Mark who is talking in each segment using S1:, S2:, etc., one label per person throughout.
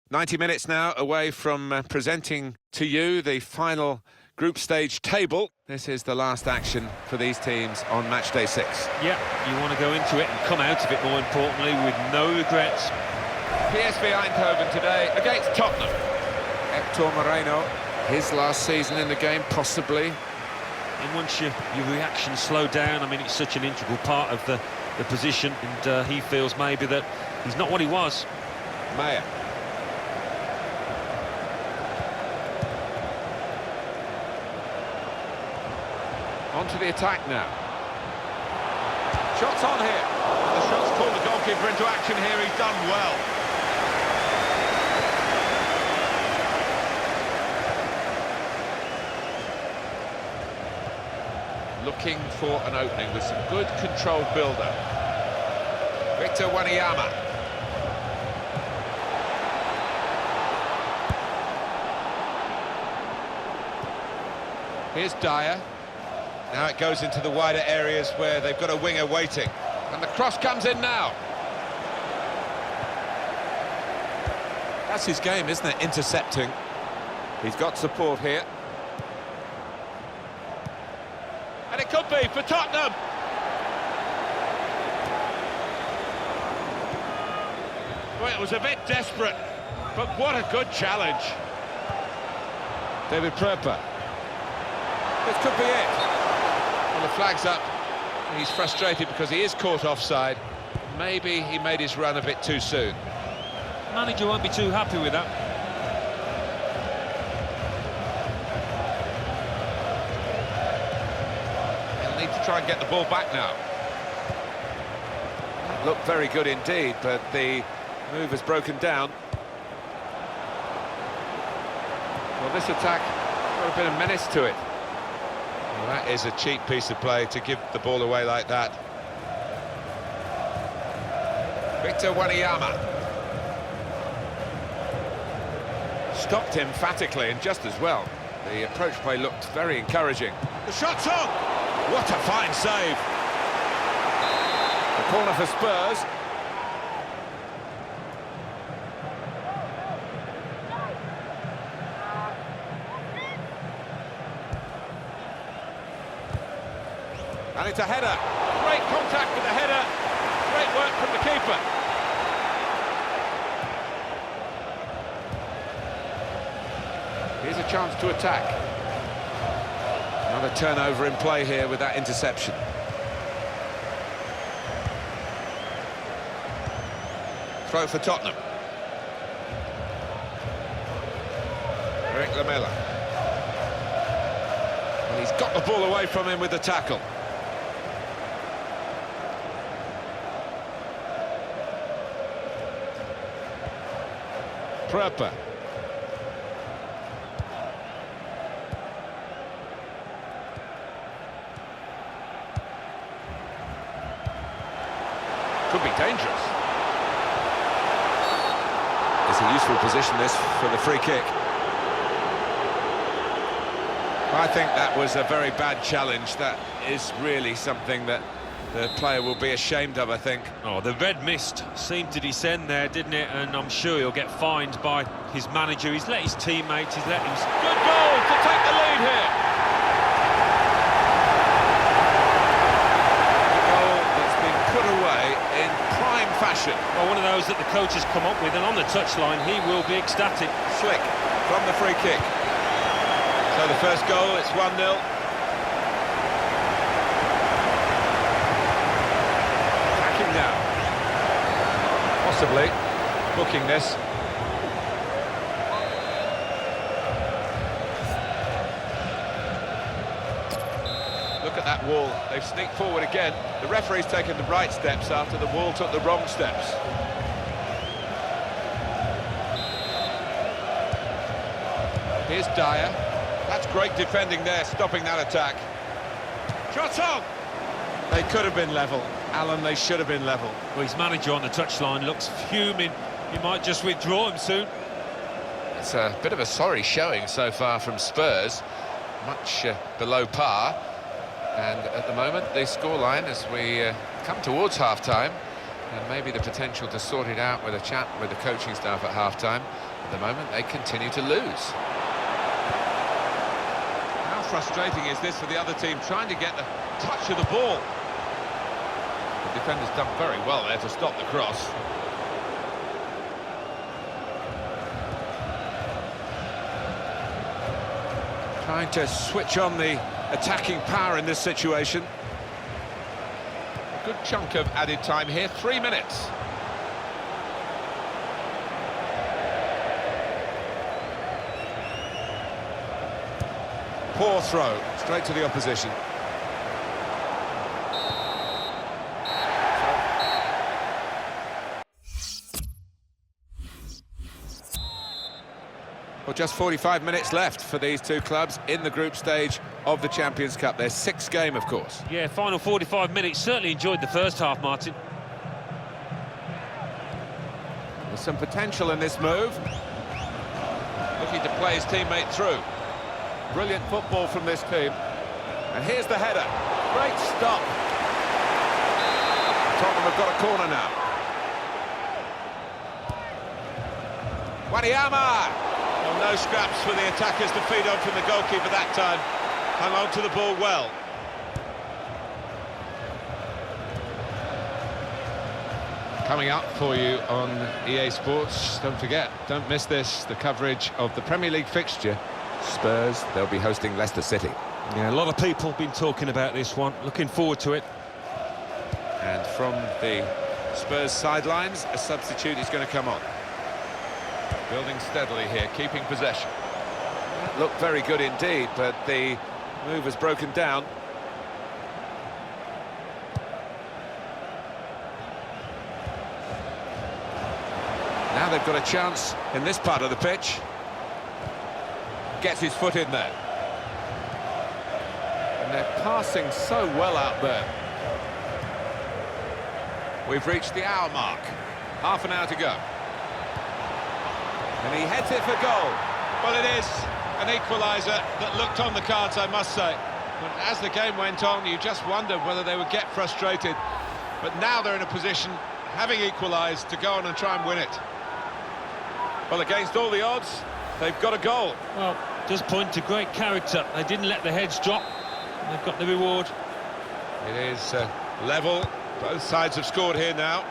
S1: 90 minutes now away from presenting to you the final group stage table. This is the last action for these teams on match day 6.
S2: Yeah, you want to go into it and come out of it, more importantly, with no regrets.
S1: PSV Eindhoven today against Tottenham. Hector Moreno, his last season in the game, possibly.
S2: And once your reactions slow down, I mean, it's such an integral part of the position, and he feels maybe that he's not what he was.
S1: Maya. On to the attack now. Shots on here. And the shot's called the goalkeeper into action here. He's done well. Looking for an opening with some good controlled build-up. Victor Wanyama. Here's Dyer. Now it goes into the wider areas where they've got a winger waiting. And the cross comes in now. That's his game, isn't it? Intercepting. He's got support here. And it could be for Tottenham. Well, it was a bit desperate, but what a good challenge. David Pröper. This could be it. Well, the flag's up. He's frustrated because he is caught offside. Maybe he made his run a bit too soon.
S2: Manager won't be too happy with that.
S1: He'll need to try and get the ball back now. Looked very good indeed, but the move has broken down. Well, this attack got a bit of menace to it. Well, that is a cheap piece of play to give the ball away like that. Victor Wanyama. Stopped emphatically and just as well. The approach play looked very encouraging. The shot's on! What a fine save! The corner for Spurs. And it's a header. Great contact with the header. Great work from the keeper. Here's a chance to attack. Another turnover in play here with that interception. Throw for Tottenham. Eric Lamela. And he's got the ball away from him with the tackle. Pröper. Could be dangerous. It's a useful position, this, for the free kick. I think that was a very bad challenge. That is really something that the player will be ashamed of, I think.
S2: Oh, the red mist seemed to descend there, didn't it? And I'm sure he'll get fined by his manager. He's let his teammates, he's let him...
S1: Good goal to take the lead here. A goal that's been put away in prime fashion.
S2: Well, one of those that the coach has come up with, and on the touchline, he will be ecstatic.
S1: Slick from the free kick. So the first goal, it's 1-0. Possibly booking this. Look at that wall. They've sneaked forward again. The referee's taken the right steps after the wall took the wrong steps. Here's Dyer. That's great defending there, stopping that attack. Shot on! They could have been level. Alan, they should have been level.
S2: Well, his manager on the touchline looks fuming. He might just withdraw him soon.
S1: It's a bit of a sorry showing so far from Spurs. Much below par. And at the moment, the scoreline, as we come towards half-time, And maybe the potential to sort it out with a chat with the coaching staff at half-time. At the moment, they continue to lose. How frustrating is this for the other team, trying to get the touch of the ball? The defender's done very well there to stop the cross. Trying to switch on the attacking power in this situation. A good chunk of added time here, 3 minutes. Poor throw, straight to the opposition. Well, just 45 minutes left for these two clubs in the group stage of the Champions Cup. Their sixth game, of course.
S2: Yeah, final 45 minutes. Certainly enjoyed the first half, Martin.
S1: There's some potential in this move. Looking to play his teammate through. Brilliant football from this team. And here's the header. Great stop. Tottenham have got a corner now. Wanyama! Well, no scraps for the attackers to feed on from the goalkeeper that time. Hung on to the ball well. Coming up for you on EA Sports, don't forget, don't miss this, the coverage of the Premier League fixture. Spurs, they'll be hosting Leicester City.
S2: Yeah, a lot of people have been talking about this one. Looking forward to it.
S1: And from the Spurs sidelines, a substitute is going to come on. Building steadily here, keeping possession. That looked very good indeed, but the move has broken down. Now they've got a chance in this part of the pitch. Gets his foot in there. And they're passing so well out there. We've reached the hour mark. Half an hour to go. And he heads it for goal. Well, it is an equaliser that looked on the cards, I must say. But as the game went on, you just wondered whether they would get frustrated. But now they're in a position, having equalised, to go on and try and win it. Well, against all the odds, they've got a goal.
S2: Well, just point to great character. They didn't let the heads drop. They've got the reward.
S1: It is level. Both sides have scored here now.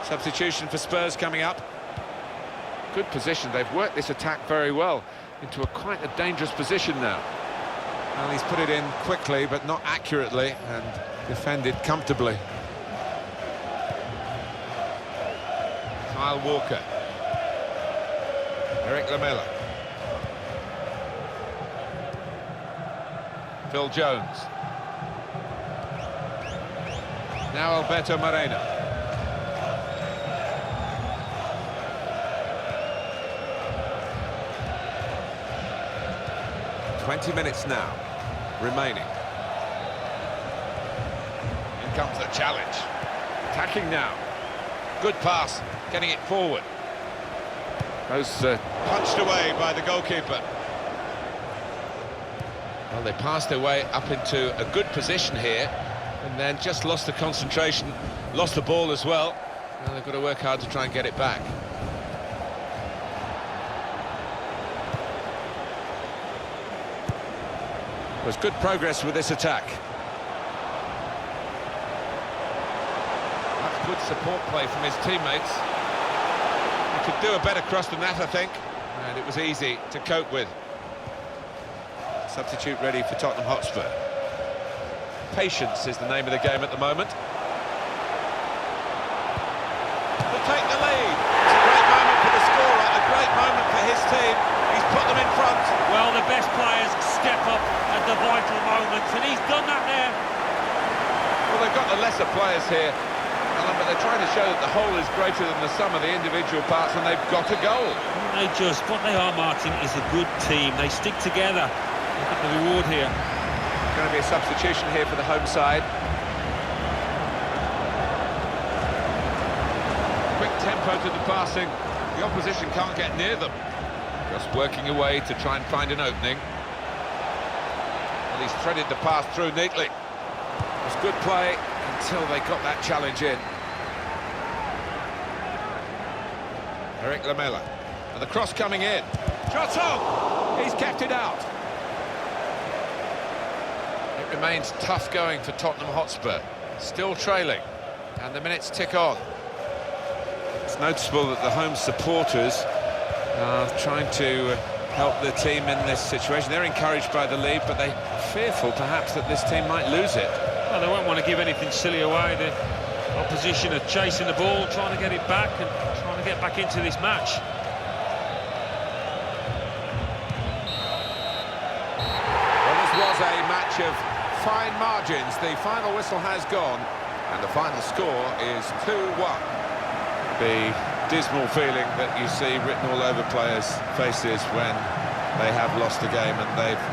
S1: Substitution for Spurs coming up. Good position. They've worked this attack very well into quite a dangerous position now. Well, he's put it in quickly, but not accurately, and defended comfortably. Kyle Walker. Eric Lamela. Phil Jones. Now Alberto Moreno. 20 minutes now remaining. In comes the challenge. Attacking now. Good pass, getting it forward. Those punched away by the goalkeeper. Well, they passed their way up into a good position here, and then just lost the concentration, lost the ball as well. Now they've got to work hard to try and get it back. There's good progress with this attack. That's good support play from his teammates. He could do a better cross than that, I think, and it was easy to cope with. Substitute ready for Tottenham Hotspur. Patience is the name of the game at the moment. Will take the lead. It's a great moment for the scorer, a great moment for his team. He's put them in front.
S2: Well, the best players step up at the vital moments, and he's done that there.
S1: Well, they've got the lesser players here, Alan, but they're trying to show that the whole is greater than the sum of the individual parts, and they've got a goal.
S2: What they are, Martin, is a good team. They stick together. They get the reward here.
S1: Going to be a substitution here for the home side. Quick tempo to the passing. The opposition can't get near them. Just working away to try and find an opening. But he's threaded the pass through neatly. It was good play until they got that challenge in. Eric Lamela. And the cross coming in. Shot on! He's kept it out. It remains tough going for Tottenham Hotspur. Still trailing. And the minutes tick on. It's noticeable that the home supporters are trying to help the team in this situation. They're encouraged by the lead, but they're fearful perhaps that this team might lose it.
S2: Well, they won't want to give anything silly away. The opposition are chasing the ball, trying to get it back and trying to get back into this match.
S1: Well, this was a match of fine margins. The final whistle has gone, and the final score is 2-1. The dismal feeling that you see written all over players' faces when they have lost a game and they've